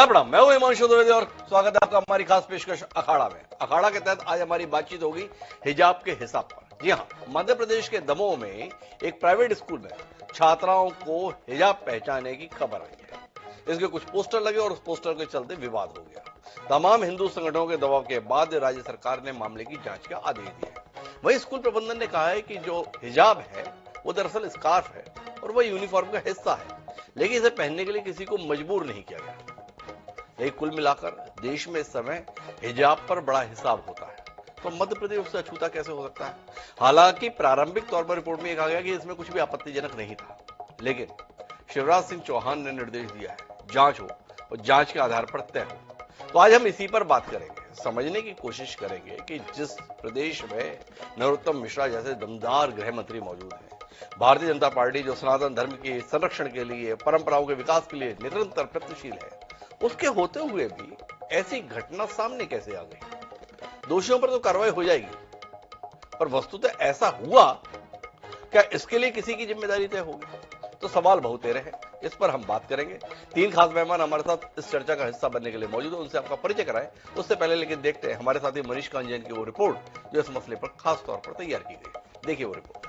आदाब प्रणाम, मैं हूं हिमांशु द्विवेदी और स्वागत है आपका हमारी खास पेशकश अखाड़ा में। अखाड़ा के तहत आज हमारी बातचीत होगी हिजाब के हिसाब पर। जी हां, मध्य प्रदेश के दमोह में एक प्राइवेट स्कूल में छात्राओं को हिजाब पहचाने की खबर आई है। इसके कुछ पोस्टर लगे और उस पोस्टर के चलते विवाद हो गया। तमाम हिंदू संगठनों के दबाव के बाद राज्य सरकार ने मामले की जांच के आदेश दिए। वहीं स्कूल प्रबंधन ने कहा है कि जो हिजाब है वो दरअसल स्कार्फ है और वह यूनिफॉर्म का हिस्सा है, लेकिन इसे पहनने के लिए किसी को मजबूर नहीं किया गया। लेकिन कुल मिलाकर देश में इस समय हिजाब पर बड़ा हिसाब होता है, तो मध्य प्रदेश उससे अछूता कैसे हो सकता है? हालांकि प्रारंभिक तौर पर रिपोर्ट में यह कहा गया कि इसमें कुछ भी आपत्तिजनक नहीं था, लेकिन शिवराज सिंह चौहान ने निर्देश दिया है जांच हो और जांच के आधार पर तय हो। तो आज हम इसी पर बात करेंगे, समझने की कोशिश करेंगे कि जिस प्रदेश में नरोत्तम मिश्रा जैसे दमदार गृह मंत्री मौजूद हैं, भारतीय जनता पार्टी जो सनातन धर्म के संरक्षण के लिए, परंपराओं के विकास के लिए निरंतर प्रयत्नशील है, उसके होते हुए भी ऐसी घटना सामने कैसे आ गई? दोषियों पर तो कार्रवाई हो जाएगी, पर वस्तुतः ऐसा हुआ क्या, इसके लिए किसी की जिम्मेदारी तय होगी? तो सवाल बहुतेरे हैं, इस पर हम बात करेंगे। तीन खास मेहमान हमारे साथ इस चर्चा का हिस्सा बनने के लिए मौजूद है, उनसे आपका परिचय कराएं। उससे पहले लेकिन देखते हैं हमारे साथी मनीष कांजन की वो रिपोर्ट जो इस मसले पर खास तौर पर तैयार की गई। देखिए वो रिपोर्ट।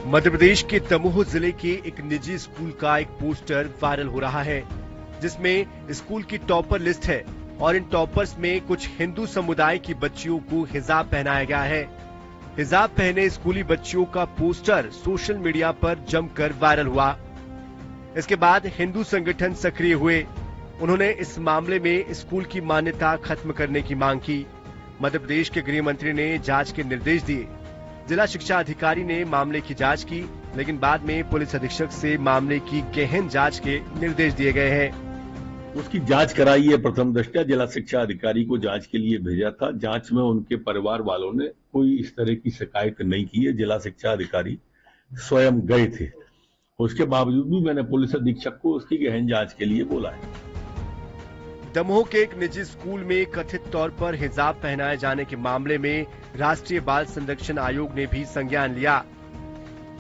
मध्य प्रदेश के दमोह जिले के एक निजी स्कूल का एक पोस्टर वायरल हो रहा है, जिसमें स्कूल की टॉपर लिस्ट है और इन टॉपर्स में कुछ हिंदू समुदाय की बच्चियों को हिजाब पहनाया गया है। हिजाब पहने स्कूली बच्चियों का पोस्टर सोशल मीडिया पर जमकर वायरल हुआ। इसके बाद हिंदू संगठन सक्रिय हुए। उन्होंने इस मामले में स्कूल की मान्यता खत्म करने की मांग की। मध्य प्रदेश के गृह मंत्री ने जांच के निर्देश दिए। जिला शिक्षा अधिकारी ने मामले की जांच की, लेकिन बाद में पुलिस अधीक्षक से मामले की गहन जांच के निर्देश दिए गए हैं। उसकी जांच कराई है। प्रथम दृष्टया जिला शिक्षा अधिकारी को जांच के लिए भेजा था। जांच में उनके परिवार वालों ने कोई इस तरह की शिकायत नहीं की है। जिला शिक्षा अधिकारी स्वयं गए थे। उसके बावजूद भी मैंने पुलिस अधीक्षक को उसकी गहन जांच के लिए बोला है। दमोह के एक निजी स्कूल में कथित तौर पर हिजाब पहनाए जाने के मामले में राष्ट्रीय बाल संरक्षण आयोग ने भी संज्ञान लिया।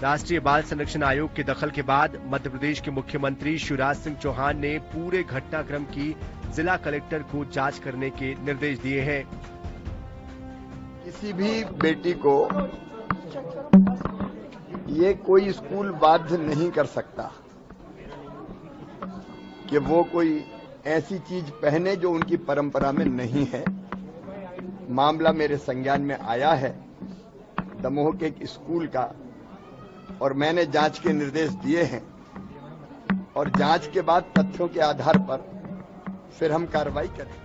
राष्ट्रीय बाल संरक्षण आयोग के दखल के बाद मध्य प्रदेश के मुख्यमंत्री शिवराज सिंह चौहान ने पूरे घटनाक्रम की जिला कलेक्टर को जांच करने के निर्देश दिए हैं। किसी भी बेटी को ये कोई स्कूल बाध्य नहीं कर सकता कि वो कोई ऐसी चीज पहने जो उनकी परंपरा में नहीं है। मामला मेरे संज्ञान में आया है दमोह के एक स्कूल का, और मैंने जांच के निर्देश दिए हैं और जांच के बाद तथ्यों के आधार पर फिर हम कार्रवाई करें।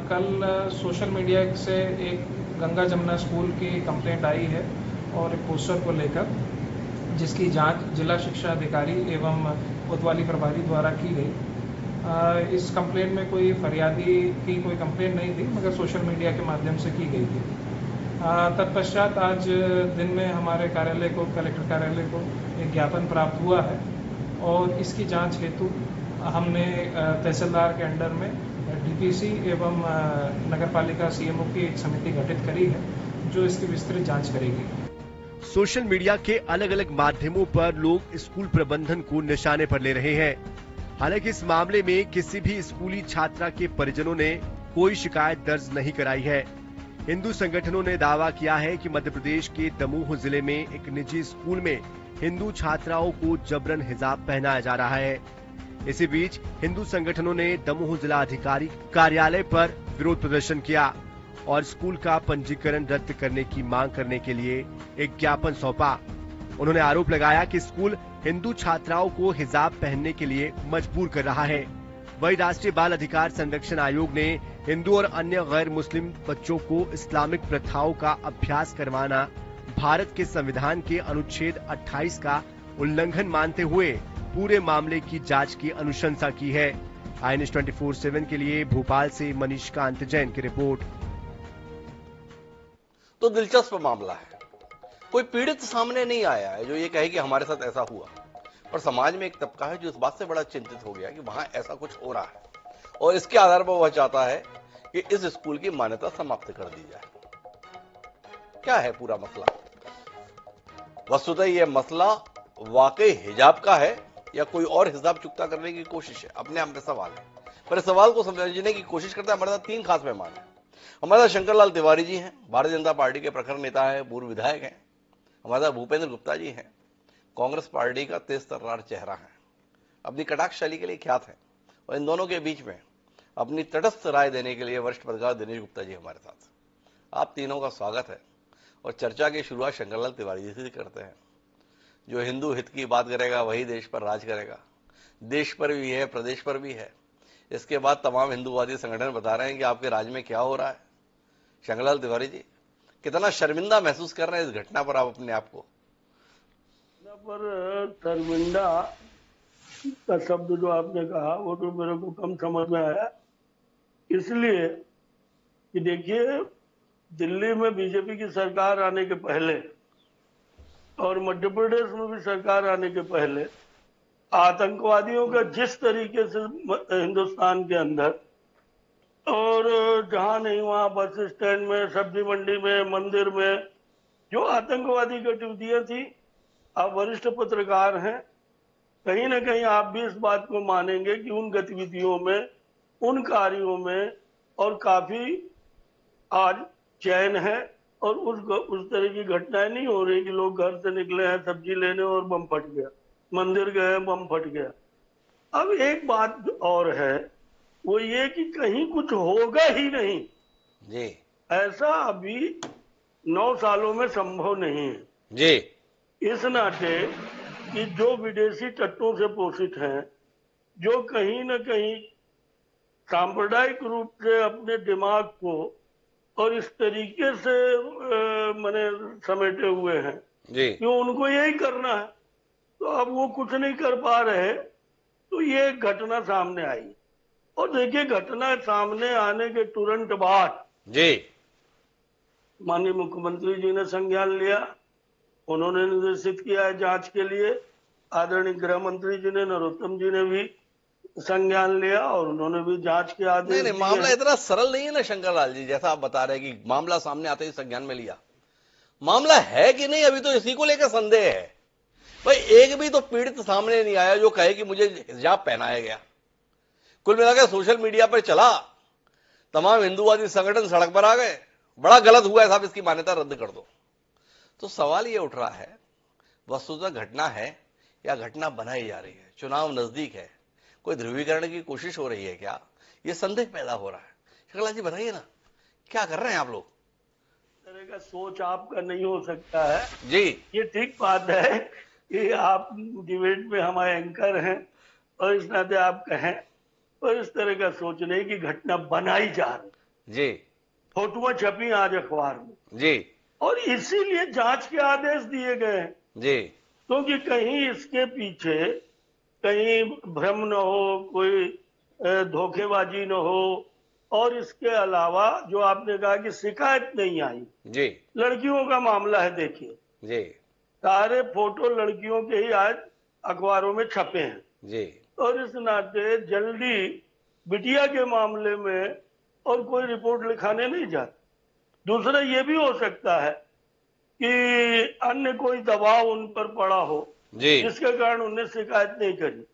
कल सोशल मीडिया से एक गंगा जमुना स्कूल की कंप्लेंट आई है और एक पोस्टर को लेकर, जिसकी जांच जिला शिक्षा अधिकारी एवं कोतवाली प्रभारी द्वारा की गई। इस कंप्लेंट में कोई फरियादी की कोई कंप्लेंट नहीं थी, मगर सोशल मीडिया के माध्यम से की गई थी। तत्पश्चात आज दिन में हमारे कार्यालय को, कलेक्टर कार्यालय को एक ज्ञापन प्राप्त हुआ है और इसकी जांच हेतु हमने तहसीलदार के अंडर में डीपीसी एवं नगरपालिका सीएमओ की एक समिति गठित करी है जो इसकी विस्तृत जांच करेगी। सोशल मीडिया के अलग अलग माध्यमों पर लोग स्कूल प्रबंधन को निशाने पर ले रहे हैं। हालांकि इस मामले में किसी भी स्कूली छात्रा के परिजनों ने कोई शिकायत दर्ज नहीं कराई है। हिंदू संगठनों ने दावा किया है कि मध्य प्रदेश के दमोह जिले में एक निजी स्कूल में हिंदू छात्राओं को जबरन हिजाब पहनाया जा रहा है। इसी बीच हिंदू संगठनों ने दमोह जिला अधिकारी कार्यालय पर विरोध प्रदर्शन किया और स्कूल का पंजीकरण रद्द करने की मांग करने के लिए एक ज्ञापन सौंपा। उन्होंने आरोप लगाया कि स्कूल हिंदू छात्राओं को हिजाब पहनने के लिए मजबूर कर रहा है। वहीं राष्ट्रीय बाल अधिकार संरक्षण आयोग ने हिंदू और अन्य गैर मुस्लिम बच्चों को इस्लामिक प्रथाओं का अभ्यास करवाना भारत के संविधान के अनुच्छेद 28 का उल्लंघन मानते हुए पूरे मामले की जांच की अनुशंसा की है। INS 24/7 के लिए भोपाल से मनीष कांत जैन की रिपोर्ट। तो दिलचस्प मामला है। कोई पीड़ित सामने नहीं आया है जो ये कहे कि हमारे साथ ऐसा हुआ, पर समाज में एक तबका है जो इस बात से बड़ा चिंतित हो गया कि वहां ऐसा कुछ हो रहा है और इसके आधार पर वह चाहता है कि इस स्कूल की मान्यता समाप्त कर दी जाए। क्या है पूरा मसला? वस्तुतः यह मसला वाकई हिजाब का है या कोई और हिसाब चुकता करने की कोशिश है, अपने आप में सवाल है। पर इस सवाल को समझने की कोशिश करते हैं। हमारे साथ तीन खास मेहमान हैं। हमारे साथ शंकरलाल तिवारी जी हैं, भारतीय जनता पार्टी के प्रखर नेता हैं, पूर्व विधायक हैं। हमारे साथ भूपेंद्र गुप्ता जी हैं, कांग्रेस पार्टी का तेज तर्रार चेहरा है, अपनी कटाक्ष शैली के लिए ख्यात है। और इन दोनों के बीच में अपनी तटस्थ राय देने के लिए वरिष्ठ पत्रकार दिनेश गुप्ता जी हमारे साथ। आप तीनों का स्वागत है। और चर्चा की शुरुआत शंकरलाल तिवारी जी से करते हैं। जो हिंदू हित की बात करेगा वही देश पर राज करेगा। देश पर भी है, प्रदेश पर भी है। इसके बाद तमाम हिंदूवादी संगठन बता रहे हैं कि आपके राज्य में क्या हो रहा है। शंकरलाल तिवारी जी, कितना शर्मिंदा महसूस कर रहे हैं इस घटना पर आप अपने आप को? पर शर्मिंदा का शब्द जो आपने कहा वो तो मेरे को कम समझ में आया, इसलिए कि देखिए, दिल्ली में बीजेपी की सरकार आने के पहले और मध्य प्रदेश में भी सरकार आने के पहले आतंकवादियों का जिस तरीके से हिंदुस्तान के अंदर और जहां नहीं वहां बस स्टैंड में, सब्जी मंडी में, मंदिर में जो आतंकवादी गतिविधियां थी, आप वरिष्ठ पत्रकार हैं, कहीं ना कहीं आप भी इस बात को मानेंगे कि उन गतिविधियों में, उन कार्यों में और काफी आज चैन है और उस तरह की घटनाएं नहीं हो रही कि लोग घर से निकले हैं सब्जी लेने और बम फट गया, मंदिर गए बम फट गया। अब एक बात और है, वो ये कि कहीं कुछ होगा ही नहीं जी, ऐसा अभी 9 सालों में संभव नहीं है जी। इस नाते कि जो विदेशी तत्वों से पोषित हैं, जो कहीं न कहीं सांप्रदायिक रूप से अपने दिमाग को और इस तरीके से मैंने समेटे हुए हैं जी, कि उनको यही करना है, तो अब वो कुछ नहीं कर पा रहे, तो ये एक घटना सामने आई। और देखिए, घटना सामने आने के तुरंत बाद जी, माननीय मुख्यमंत्री जी ने संज्ञान लिया, उन्होंने निर्देशित किया है जांच के लिए। आदरणीय गृह मंत्री जी ने, नरोत्तम जी ने भी संज्ञान लिया और उन्होंने भी जांच के आदेश नहीं दिए। मामला इतना सरल नहीं है ना शंकरलाल जी, जैसा आप बता रहे हैं कि मामला सामने आते ही संज्ञान में लिया। मामला है कि नहीं, अभी तो इसी को लेकर संदेह है। भाई एक भी तो पीड़ित सामने नहीं आया जो कहे कि मुझे हिजाब पहनाया गया। कुल मिलाकर सोशल मीडिया पर चला, तमाम हिंदूवादी संगठन सड़क पर आ गए, बड़ा गलत हुआ है साहब, इसकी मान्यता रद्द कर दो। तो सवाल ये उठ रहा है, वस्तुतः घटना है या घटना बनाई जा रही है? चुनाव नजदीक है, कोई ध्रुवीकरण की कोशिश हो रही है क्या? ये संदेह पैदा हो रहा है। शंकरलाल जी बताइए ना, क्या कर रहे हैं आप लोग? इस तरह का सोच आपका नहीं हो सकता है जी, ये ठीक बात है कि आप डिबेट में हमारे एंकर हैं और इस नाते आप कहें, और इस तरह का सोच नहीं कि घटना बनाई जा रही। जी, फोटोआं छपी आज अखबार में जी, और इसीलिए जांच के आदेश दिए गए हैं, जी, क्योंकि कहीं इसके पीछे कहीं भ्रम न हो, कोई धोखेबाजी न हो। और इसके अलावा जो आपने कहा कि शिकायत नहीं आई, जी, लड़कियों का मामला है, देखिए जी, सारे फोटो लड़कियों के ही आज अखबारों में छपे हैं। जी, और इस नाते जल्दी बिटिया के मामले में और कोई रिपोर्ट लिखाने नहीं जाती। दूसरा ये भी हो सकता है कि अन्य कोई दबाव उन पर पड़ा हो जी, जिसके कारण उन्हें शिकायत नहीं करी।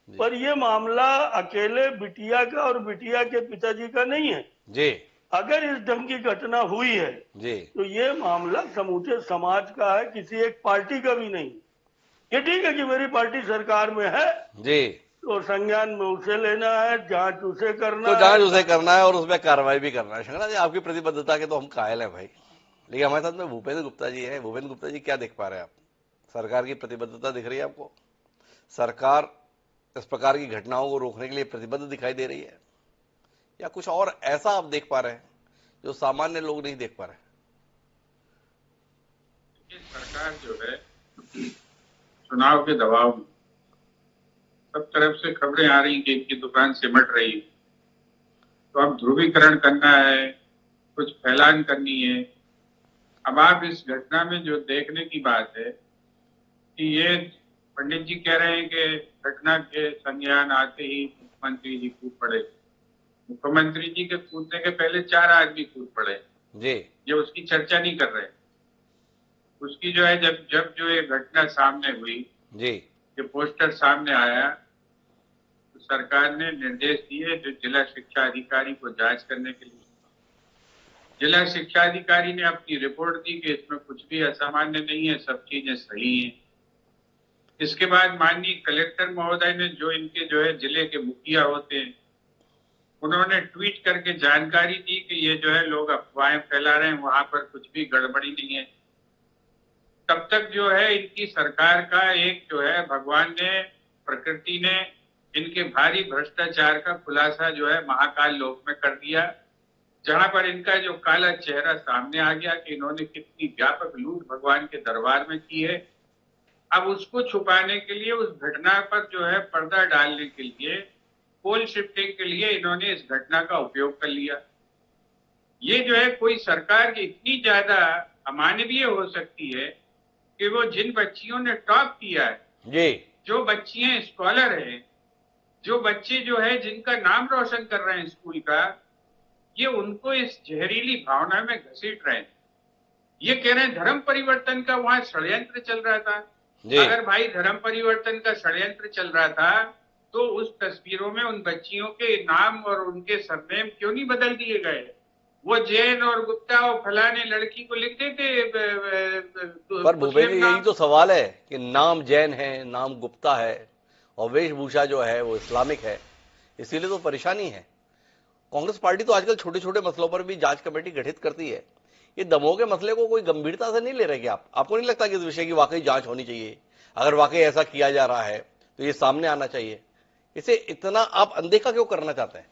पर ये मामला अकेले बिटिया का और बिटिया के पिताजी का नहीं है। जी, अगर इस ढंग की घटना हुई है जी, तो ये मामला समूचे समाज का है, किसी एक पार्टी का भी नहीं। ये ठीक है कि मेरी पार्टी सरकार में है जी, तो संज्ञान में उसे लेना है, जांच उसे करना तो है। जांच उसे करना है और उसमें कार्रवाई भी करना है। शंकरलाल जी, आपकी प्रतिबद्धता के तो हम कायल हैं भाई, लेकिन हमारे साथ में भूपेंद्र गुप्ता जी हैं। भूपेंद्र गुप्ता जी, क्या देख पा रहे हैं आप? सरकार की प्रतिबद्धता दिख रही है आपको? सरकार इस प्रकार की घटनाओं को रोकने के लिए प्रतिबद्ध दिखाई दे रही है, या कुछ और ऐसा आप देख पा रहे हैं जो सामान्य लोग नहीं देख पा रहे? सरकार जो है चुनाव के दबाव में सब तरफ से खबरें आ रही कि इनकी दुकान सिमट रही है, तो अब ध्रुवीकरण करना है, कुछ फैलान करनी है। अब आप इस घटना में जो देखने की बात है कि ये पंडित जी कह रहे हैं कि घटना के संज्ञान आते ही मुख्यमंत्री जी कूद पड़े। मुख्यमंत्री जी के कूदने के पहले 4 आदमी कूद पड़े। जी, ये उसकी चर्चा नहीं कर रहे। उसकी जो है जब जो ये घटना सामने हुई, जी, ये पोस्टर सामने आया, तो सरकार ने निर्देश दिए जो जिला शिक्षा अधिकारी को जांच करने के लिए। जिला शिक्षा अधिकारी ने अपनी रिपोर्ट दी कि इसमें कुछ भी असामान्य नहीं है, सब चीजें सही हैं। इसके बाद माननीय कलेक्टर महोदय ने जो इनके जो है जिले के मुखिया होते हैं, उन्होंने ट्वीट करके जानकारी दी कि ये जो है लोग अफवाहें फैला रहे हैं, वहां पर कुछ भी गड़बड़ी नहीं है। तब तक जो है इनकी सरकार का एक जो है भगवान ने, प्रकृति ने इनके भारी भ्रष्टाचार का खुलासा जो है महाकाल लोक में कर दिया, जहां पर इनका जो काला चेहरा सामने आ गया कि इन्होंने कितनी व्यापक लूट भगवान के दरबार में की है। अब उसको छुपाने के लिए, उस घटना पर जो है पर्दा डालने के लिए, पोल शिफ्टिंग के लिए इन्होंने इस घटना का उपयोग कर लिया। ये जो है कोई सरकार की इतनी ज्यादा अमानवीय हो सकती है कि वो जिन बच्चियों ने टॉप किया है, जी, जो बच्चियां स्कॉलर हैं, जो बच्चे जो है जिनका नाम रोशन कर रहे हैं स्कूल का, ये उनको इस जहरीली भावना में घसीट रहे हैं। ये कह रहे हैं धर्म परिवर्तन का वहां षड्यंत्र चल रहा था। अगर भाई धर्म परिवर्तन का षड्यंत्र चल रहा था तो उस तस्वीरों में उन बच्चियों के नाम और उनके सरनेम क्यों नहीं बदल दिए गए? वो जैन और गुप्ता और फलाने लड़की को लिख देते। पर भूपेंद्र जी, यही तो सवाल है कि नाम जैन है, नाम गुप्ता है और वेशभूषा जो है वो इस्लामिक है, इसीलिए तो परेशानी है। कांग्रेस पार्टी तो आजकल छोटे छोटे मसलों पर भी जांच कमेटी गठित करती है। ये दमोह के मसले को कोई गंभीरता से नहीं ले रहे क्या? आपको नहीं लगता कि इस विषय की वाकई जांच होनी चाहिए? अगर वाकई ऐसा किया जा रहा है तो ये सामने आना चाहिए। इसे इतना आप अनदेखा क्यों करना चाहते हैं?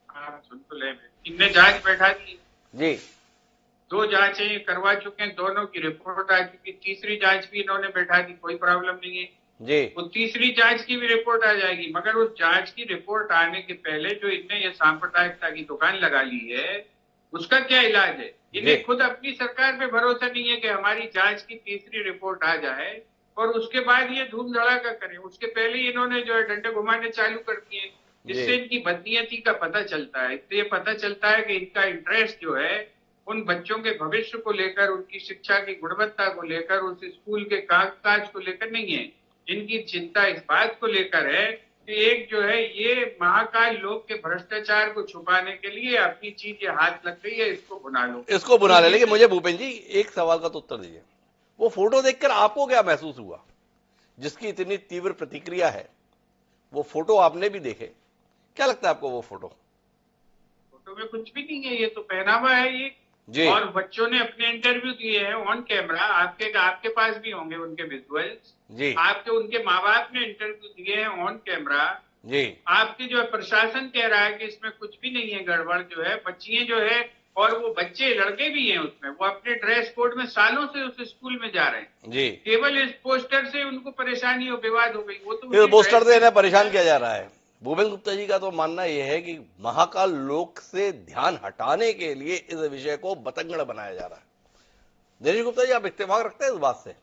आप सुन तो ले, इनने जांच बैठा दी जी, 2 जांचें करवा चुके हैं, दोनों की रिपोर्ट आ चुकी, तीसरी जांच भी इन्होंने बैठा दी, कोई प्रॉब्लम नहीं है जी। वो तीसरी जांच की भी रिपोर्ट आ जाएगी। मगर उस जांच की रिपोर्ट आने के पहले जो इनने ये सांप्रदायिकता की दुकान लगा ली है, उसका क्या इलाज है? इन्हें खुद अपनी सरकार पे भरोसा नहीं है कि हमारी जांच की तीसरी रिपोर्ट आ जाए और उसके बाद ये धूम धड़ाका करें। उसके पहले ही इन्होंने जो है डंडे घुमाने चालू कर दिए। इससे इनकी बदनीयती का पता चलता है। इससे ये पता चलता है कि इनका इंटरेस्ट जो है उन बच्चों के भविष्य को लेकर, उनकी शिक्षा की गुणवत्ता को लेकर, उस स्कूल के काज को लेकर नहीं है। इनकी चिंता इस बात को लेकर है कि एक जो है ये महाकाल लोक के भ्रष्टाचार को छुपाने के लिए अपनी चीज ये हाथ लग गई है, इसको बुना लो, इसको बुना ले। लेकिन मुझे भूपेंद्र जी एक सवाल का तो उत्तर दीजिए, वो फोटो देखकर आपको क्या महसूस हुआ जिसकी इतनी तीव्र प्रतिक्रिया है? वो फोटो आपने भी देखे, क्या लगता है आपको वो फोटो? फोटो में कुछ भी नहीं है, ये तो पहनावा है ये जी। और बच्चों ने अपने इंटरव्यू दिए हैं ऑन कैमरा। आपके पास भी होंगे उनके विजुअल्स जी। आपके उनके माँ बाप ने इंटरव्यू दिए हैं ऑन कैमरा जी। आपके जो है प्रशासन कह रहा है कि इसमें कुछ भी नहीं है गड़बड़। जो है बच्चियां जो है और वो बच्चे लड़के भी हैं उसमें, वो अपने ड्रेस कोड में सालों से उस स्कूल में जा रहे हैं जी। केवल इस पोस्टर से उनको परेशानी और विवाद हो गई। वो तो फिर पोस्टर से इन्हें परेशान किया जा रहा है। भूपेंद्र गुप्ता जी का तो मानना यह है कि महाकाल लोक से ध्यान हटाने के लिए इस विषय को बतंगड़ बनाया जा रहा है। दिनेश गुप्ता जी, आप इत्तेफाक रखते हैं इस बात से,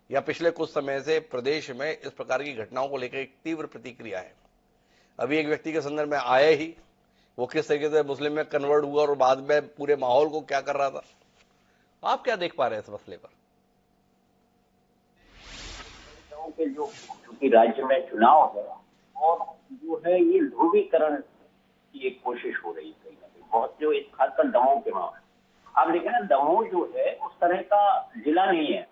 या पिछले कुछ समय से प्रदेश में इस प्रकार की घटनाओं को लेकर एक तीव्र प्रतिक्रिया है? अभी एक व्यक्ति के संदर्भ में आए ही, वो किस तरीके से मुस्लिम में कन्वर्ट हुआ और बाद में पूरे माहौल को क्या कर रहा था, आप क्या देख पा रहे हैं इस मसले पर? क्योंकि राज्य में चुनाव है और जो है ये ध्रुवीकरण की एक कोशिश हो रही है कहीं ना कहीं बहुत, जो एक खासकर दमोह के मामले। आप देखें ना, दमोह जो है उस तरह का जिला नहीं है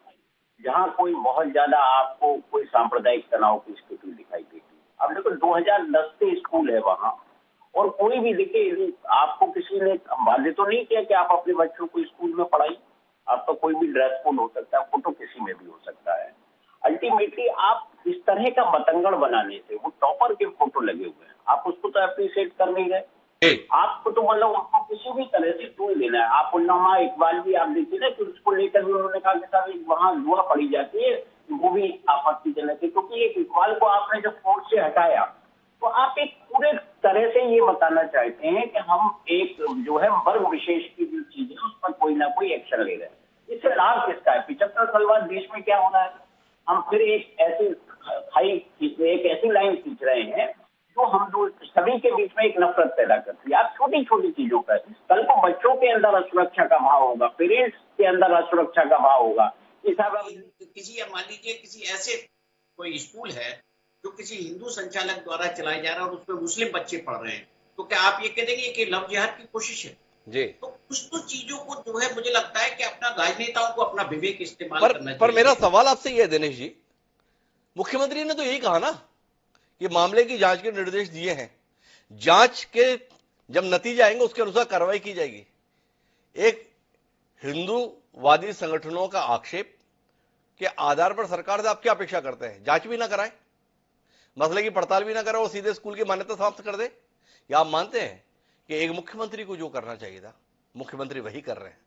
जहां कोई बहुत ज्यादा आपको कोई सांप्रदायिक तनाव की स्थिति दिखाई देती। अब देखो 2010 से स्कूल है वहां और कोई भी देखिए, आपको किसी ने बाध्य तो नहीं किया कि आप अपने बच्चों को स्कूल में पढ़ाइए। आपका कोई भी ड्रेस कोड हो सकता है, फोटो किसी में भी हो सकता है। अल्टीमेटली आप इस तरह का बतंगड़ बनाने से, वो टॉपर के फोटो लगे हुए हैं, आप उसको तो अप्रिशिएट कर नहीं रहे। आपको तो मतलब उसको किसी भी तरह से टूल लेना है। आप उन्नामा इकबाल भी आप देखिए ना कि उसको लेकर भी उन्होंने कहा कि साहब वहां दुआ पड़ी जाती है, वो भी आपत्तिजनक है क्योंकि एक इकबाल को आपने जब कोर्ट से हटाया तो आप एक पूरे तरह से ये बताना चाहते हैं कि हम एक जो है वर्ग विशेष की जो चीज है उस पर कोई ना कोई एक्शन ले रहे हैं। इससे लाभ किसका है? 75 साल बाद देश में क्या हो रहा है? हम फिर एक ऐसी लाइन खींच रहे हैं जो हम दो सभी के बीच में एक नफरत पैदा करती है। आप छोटी छोटी चीजों पर, कल को बच्चों के अंदर असुरक्षा का भाव होगा, पेरेंट्स के अंदर असुरक्षा का भाव होगा। किसी मान लीजिए किसी ऐसे कोई स्कूल है जो किसी हिंदू संचालक द्वारा चलाया जा रहा है और उसमें मुस्लिम बच्चे पढ़ रहे हैं, तो क्या आप ये कह देंगे कि लव जिहाद की कोशिश है? जी। तो कुछ तो चीजों को जो है मुझे लगता है कि अपना राजनेताओं को अपना विवेक इस्तेमाल करना चाहिए। पर मेरा सवाल आपसे ये है दिनेश जी, मुख्यमंत्री ने तो यही कहा ना कि मामले की जांच के निर्देश दिए हैं, जांच के जब नतीजे आएंगे उसके अनुसार कार्रवाई की जाएगी। एक हिंदूवादी संगठनों का आक्षेप के आधार पर सरकार से आप क्या अपेक्षा करते हैं? जांच भी ना कराए, मसले की पड़ताल भी ना करे और सीधे स्कूल की मान्यता समाप्त कर दे? या आप मानते हैं कि एक मुख्यमंत्री को जो करना चाहिए था मुख्यमंत्री वही कर रहे हैं?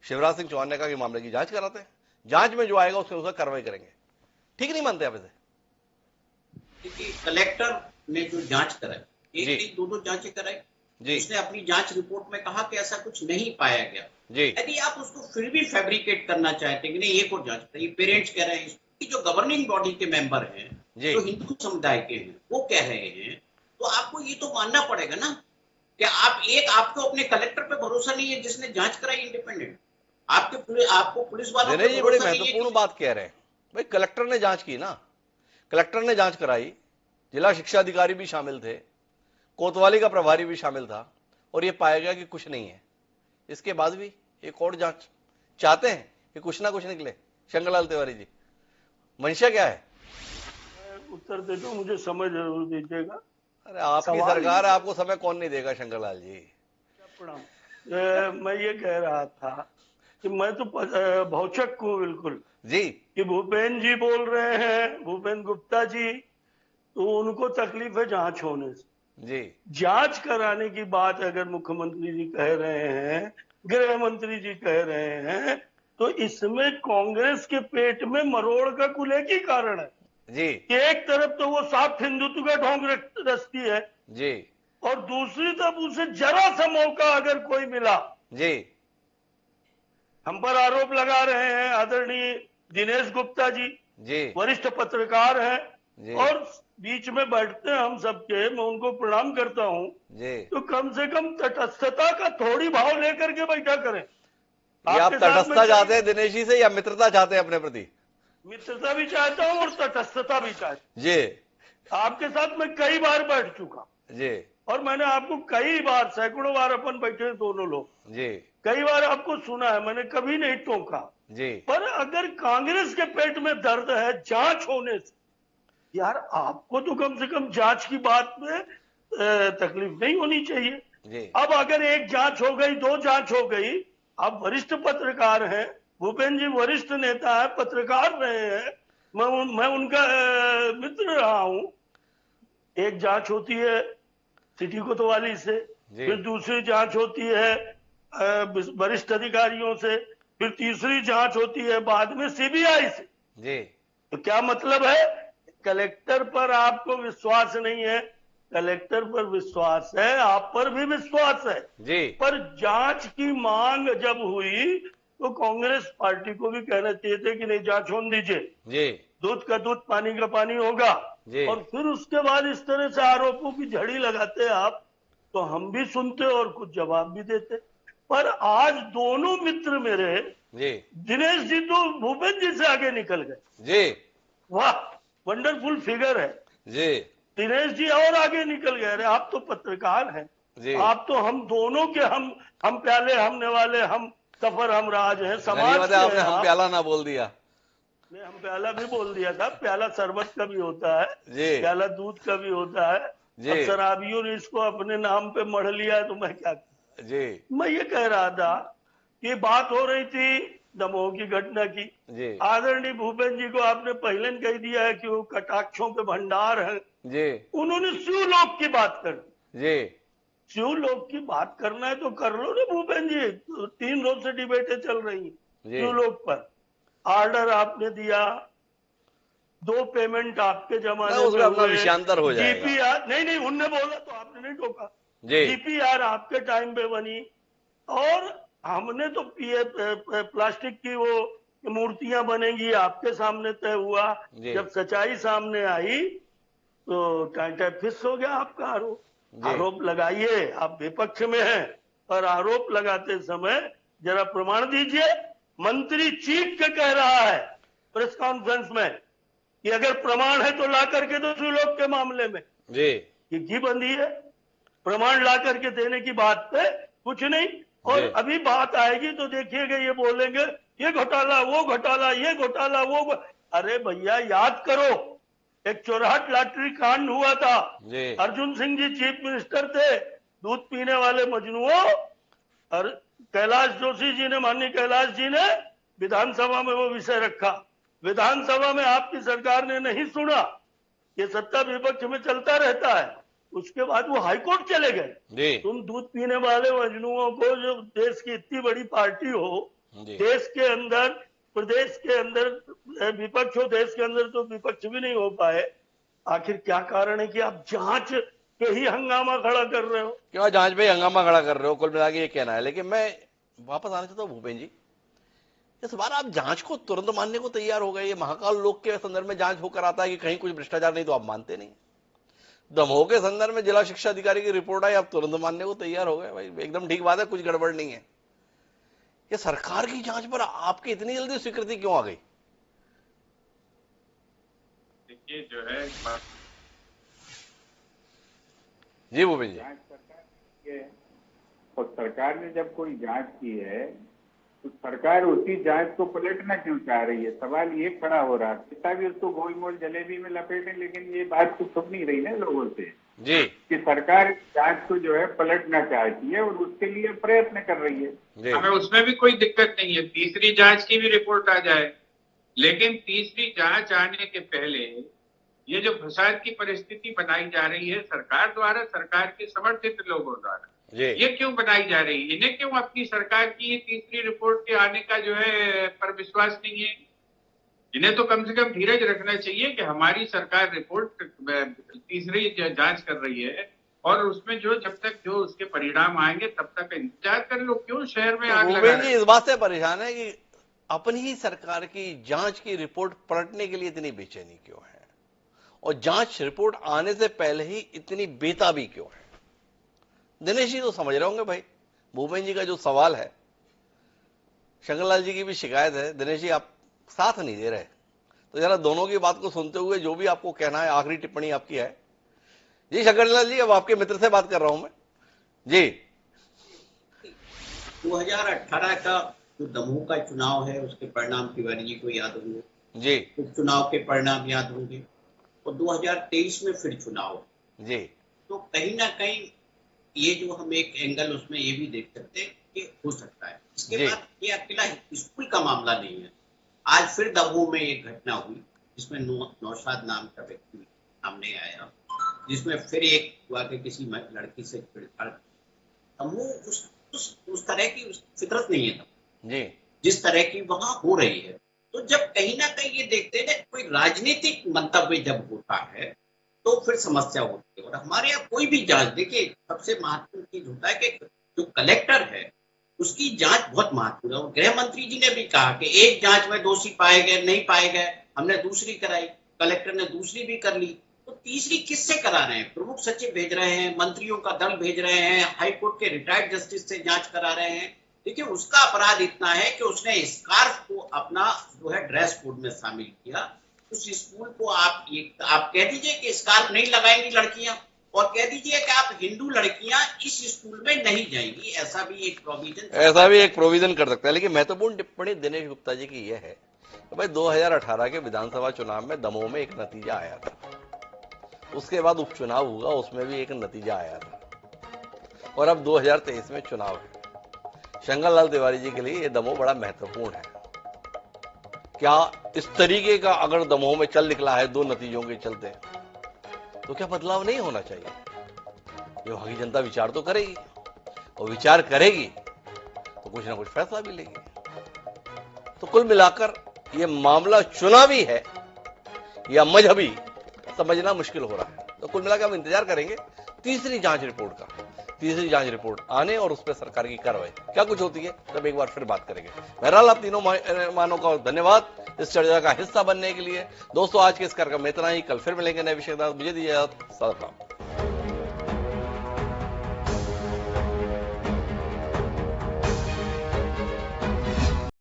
शिवराज सिंह चौहान ने कहा कि मामले की जांच कराते हैं, जांच में जो आएगा उसके अनुसार कार्रवाई करेंगे। ठीक नहीं मानते आप इसे? कलेक्टर ने जो जांच कराई, एक नहीं दो जांचें कराई, उसने अपनी जांच रिपोर्ट में कहा कि ऐसा कुछ नहीं पाया गया। यदि आप उसको फिर भी फैब्रिकेट करना चाहते हैं कि नहीं एक और जांच कराइए, पेरेंट्स कह रहे हैं, जो गवर्निंग बॉडी के मेंबर हैं जो हिंदू समुदाय के हैं वो कह रहे हैं, तो आपको ये तो मानना पड़ेगा ना कि आपको अपने कलेक्टर पे भरोसा नहीं है जिसने जांच कराई इंडिपेंडेंट, आपको पुलिस वालों पे बड़ी महत्वपूर्ण बात कह रहे हैं भाई। कलेक्टर ने जांच की ना, कलेक्टर ने जांच कराई, जिला शिक्षा अधिकारी भी शामिल थे, कोतवाली का प्रभारी भी शामिल था, और यह पाया गया कि कुछ नहीं है। इसके बाद भी एक और जांच चाहते हैं कि कुछ ना कुछ निकले। शंकरलाल तिवारी जी, मंशा क्या है? उत्तर दे दो, मुझे समय जरूर दीजिएगा। अरे आपकी सरकार है, आपको समय कौन नहीं देगा शंकरलाल जी। मैं ये कह रहा था कि मैं तो भौचक हूँ बिल्कुल जी कि भूपेन जी बोल रहे हैं, भूपेन गुप्ता जी, तो उनको तकलीफ है जांच होने से। जी, जांच कराने की बात अगर मुख्यमंत्री जी कह रहे हैं, गृह मंत्री जी कह रहे हैं, तो इसमें कांग्रेस के पेट में मरोड़ का कुल एक ही कारण है जी कि एक तरफ तो वो साफ हिंदुत्व का ढोंग रचती है जी, और दूसरी तरफ उसे जरा सा मौका अगर कोई मिला जी, हम पर आरोप लगा रहे हैं आदरणीय दिनेश गुप्ता जी, वरिष्ठ पत्रकार हैं और बीच में बैठते हैं हम सबके, मैं उनको प्रणाम करता हूं, तो कम से कम तटस्थता का थोड़ी भाव लेकर के बैठा करें। आप तटस्थता चाहते हैं दिनेश जी से या मित्रता चाहते हैं अपने प्रति? मित्रता भी चाहता हूं और तटस्थता भी चाहता हूं जी। आपके साथ मैं कई बार बैठ चुका जी, और मैंने आपको कई बार, सैकड़ों बार अपन बैठे हैं दोनों लोग जी, कई बार आपको सुना है, मैंने कभी नहीं टोका जी। पर अगर कांग्रेस के पेट में दर्द है जांच होने से, यार आपको तो कम से कम जांच की बात में तकलीफ नहीं होनी चाहिए जी। अब अगर एक जांच हो गई, दो जांच हो गई, आप वरिष्ठ पत्रकार हैं, भूपेन जी वरिष्ठ नेता है, पत्रकार रहे हैं, मैं उनका मित्र रहा हूं। एक जांच होती है सिटी कोतवाली से, फिर दूसरी जांच होती है वरिष्ठ अधिकारियों से, फिर तीसरी जांच होती है बाद में सीबीआई से जी। तो क्या मतलब है? कलेक्टर पर आपको विश्वास नहीं है, कलेक्टर पर विश्वास है, आप पर भी विश्वास है जी। पर जांच की मांग जब हुई तो कांग्रेस पार्टी को भी कहना चाहिए था कि नहीं जांच होने दीजिए जी, दूध का दूध पानी का पानी होगा जी। और फिर उसके बाद इस तरह से आरोपों की झड़ी लगाते आप तो हम भी सुनते और कुछ जवाब भी देते। पर आज दोनों मित्र मेरे जी, दिनेश जी तो भूपेन जी से आगे निकल गए जी, वाह वंडरफुल फिगर है जी। दिनेश जी और आगे निकल गए। अरे आप तो पत्रकार हैं जी, आप तो हम दोनों के हम प्याले हमने वाले, हम सफर हम राज हैं, समाज के आपने हम प्याला ना बोल दिया। नहीं, हम प्याला भी बोल दिया था, प्याला शरबत का भी होता है जी, प्याला दूध का भी होता है जी। अब शराबियों ने इसको अपने नाम पे मढ़ लिया है तो मैं क्या जी। मैं ये कह रहा था कि बात हो रही थी दमोह की घटना की जी। आदरणीय भूपेन जी को आपने पहले कह दिया है कि वो कटाक्षों के भंडार हैं जी। उन्होंने शिवलोक की बात कर जी, शिवलोक की बात करना है तो कर लो ना भूपेन जी, 3 रोज से डिबेटें चल रही शिवलोक पर, ऑर्डर आपने दिया, 2 पेमेंट आपके जमाने में अपना विषयांतर हो जाएगा। जीपीआर नहीं उनने बोला तो आपने नहीं टोका, जीपीआर आपके टाइम पे बनी और हमने तो प्लास्टिक की वो मूर्तियां बनेंगी आपके सामने तय हुआ। जब सच्चाई सामने आई तो टाइम फिक्स हो गया आपका आरोप। आरोप लगाइए, आप विपक्ष में हैं, और आरोप लगाते समय जरा प्रमाण दीजिए। मंत्री चीख के कह रहा है प्रेस कॉन्फ्रेंस में कि अगर प्रमाण है तो ला करके दो सुलोक के मामले में। जी, ये की बंदी है, प्रमाण ला करके देने की बात पे कुछ नहीं। और अभी बात आएगी तो देखिएगा ये बोलेंगे ये घोटाला, वो घोटाला, ये घोटाला, वो अरे भैया याद करो, एक चोराहट लॉटरी कांड हुआ था। अर्जुन सिंह जी चीफ मिनिस्टर थे, दूध पीने वाले मजनुओं, और कैलाश जोशी जी ने, माननीय कैलाश जी ने विधानसभा में वो विषय रखा। विधानसभा में आपकी सरकार ने नहीं सुना, ये सत्ता विपक्ष में चलता रहता है। उसके बाद वो हाईकोर्ट चले गए। तुम दूध पीने वाले मजनुओं को, जो देश की इतनी बड़ी पार्टी हो, देश के अंदर, प्रदेश के अंदर विपक्ष हो, देश के अंदर तो विपक्ष भी नहीं हो पाए। आखिर क्या कारण है कि आप जांच पे ही हंगामा खड़ा कर रहे हो? क्यों जांच पे हंगामा खड़ा कर रहे हो, कुल मिला के ये कहना है। लेकिन मैं वापस आना चाहता हूँ भूपेन जी, इस बार आप जांच को तुरंत मानने को तैयार हो गए। ये महाकाल लोक के संदर्भ में जांच होकर आता है कि कहीं कुछ भ्रष्टाचार नहीं, तो आप मानते नहीं। दमोह के संदर्भ में जिला शिक्षा अधिकारी की रिपोर्ट आई, आप तुरंत मानने को तैयार हो गए। भाई एकदम ठीक बात है, कुछ गड़बड़ नहीं है। ये सरकार की जांच पर आपकी इतनी जल्दी स्वीकृति क्यों आ गई? देखिए जो है जी भूपेन जी, जांच सरकार की है, और सरकार ने जब कोई जांच की है तो सरकार उसी जांच को पलटना क्यों चाह रही है? सवाल ये खड़ा हो रहा है। कितना भी उसको गोल मोल जलेबी में लपेटे, लेकिन ये बात तो छुप नहीं रही ना लोगों से जी, कि सरकार जांच को जो है पलटना चाहती है और उसके लिए प्रयत्न कर रही है। हमें उसमें भी कोई दिक्कत नहीं है, तीसरी जांच की भी रिपोर्ट आ जाए, लेकिन तीसरी जांच आने के पहले ये जो फसाद की परिस्थिति बनाई जा रही है सरकार द्वारा, सरकार के समर्थित लोगों द्वारा, ये क्यों बनाई जा रही है? इन्हें क्यों अपनी सरकार की ये तीसरी रिपोर्ट के आने का जो है पर विश्वास नहीं है? इन्हें तो कम से कम धीरज रखना चाहिए कि हमारी सरकार रिपोर्ट तीसरी जांच कर रही है, और उसमें जो जब तक जो उसके परिणाम आएंगे तब तक इंतजार कर लो। क्यों शहर में आग लगा रहे हैं? इस बात से परेशान है कि अपनी ही सरकार की जांच की रिपोर्ट पलटने के लिए इतनी बेचैनी क्यों है, और जांच रिपोर्ट आने से पहले ही इतनी बेताबी क्यों है? दिनेश जी तो समझ रहे होंगे भाई, भूपेन जी का जो सवाल है, शंकरलाल जी की भी शिकायत है, दिनेश जी आप साथ नहीं दे रहे, तो जरा दोनों की बात को सुनते हुए जो भी आपको कहना है, आखिरी टिप्पणी आपकी है। जी शंकरलाल जी, अब आपके मित्र से बात कर रहा हूं मैं जी। 2018 का जो दमोह का चुनाव है उसके परिणाम तिवारी जी को याद होंगे जी, उपचुनाव के परिणाम याद होंगे, और 2023 में फिर चुनाव जी। तो कहीं ना कहीं ये जो हम एक एंगल उसमें ये भी देख सकते हैं कि हो सकता है। इसके बाद ये अकेला स्कूल का मामला नहीं है। आज फिर दमोह में एक घटना हुई जिसमें नौशाद नाम का व्यक्ति सामने आया, जिसमें फिर एक हुआ कि किसी लड़की से छेड़छाड़। दमोह उस तरह की फितरत नहीं है जी, जिस तरह की वहां हो रही है। तो जब कहीं ना कहीं ये देखते हैं ना, कोई राजनीतिक मंतव्य जब होता है तो फिर समस्या होती है। और हमारे यहाँ कोई भी जांच, देखिए सबसे महत्वपूर्ण चीज होता है कि जो कलेक्टर है उसकी जांच बहुत महत्वपूर्ण है। और गृह मंत्री जी ने भी कहा कि एक जांच में दोषी पाए गए, नहीं पाए गए, हमने दूसरी कराई, कलेक्टर ने दूसरी भी कर ली, तो तीसरी किससे करा रहे हैं? प्रमुख सचिव भेज रहे हैं, मंत्रियों का दल भेज रहे हैं, हाईकोर्ट के रिटायर्ड जस्टिस से जांच करा रहे हैं। देखिए उसका अपराध इतना है कि उसने स्कार्फ को अपना जो है ड्रेस कोड में शामिल किया। उस स्कूल को आप कह दीजिए कि स्कार्फ नहीं लगाएंगी लड़कियां, और कह दीजिए कि आप हिंदू लड़कियां इस स्कूल में नहीं जाएंगी, ऐसा भी एक प्रोविजन कर सकता है। लेकिन महत्वपूर्ण टिप्पणी दिनेश गुप्ता जी की यह है कि भाई 2018 के विधानसभा चुनाव में दमोह में एक नतीजा आया था, उसके बाद उपचुनाव हुआ, उसमें भी एक नतीजा आया था, और अब 2023 में चुनाव है। शंकरलाल तिवारी जी के लिए यह दमोह बड़ा महत्वपूर्ण है। क्या इस तरीके का अगर दमोह में चल निकला है दो नतीजों के चलते, तो क्या बदलाव नहीं होना चाहिए? ये वहां की जनता विचार तो करेगी, और विचार करेगी तो कुछ ना कुछ फैसला भी लेगी। तो कुल मिलाकर ये मामला चुनावी है या मजहबी समझना मुश्किल हो रहा है। तो कुल मिलाकर हम इंतजार करेंगे तीसरी जांच रिपोर्ट आने और उस पर सरकार की कार्रवाई क्या कुछ होती है तब एक बार फिर बात करेंगे। बहरहाल आप तीनों मानों का धन्यवाद इस चर्चा का हिस्सा बनने के लिए। दोस्तों आज के इस कार्यक्रम में इतना ही, कल फिर मिलेंगे नए विषय के साथ। मुझे दीजिए सलाम।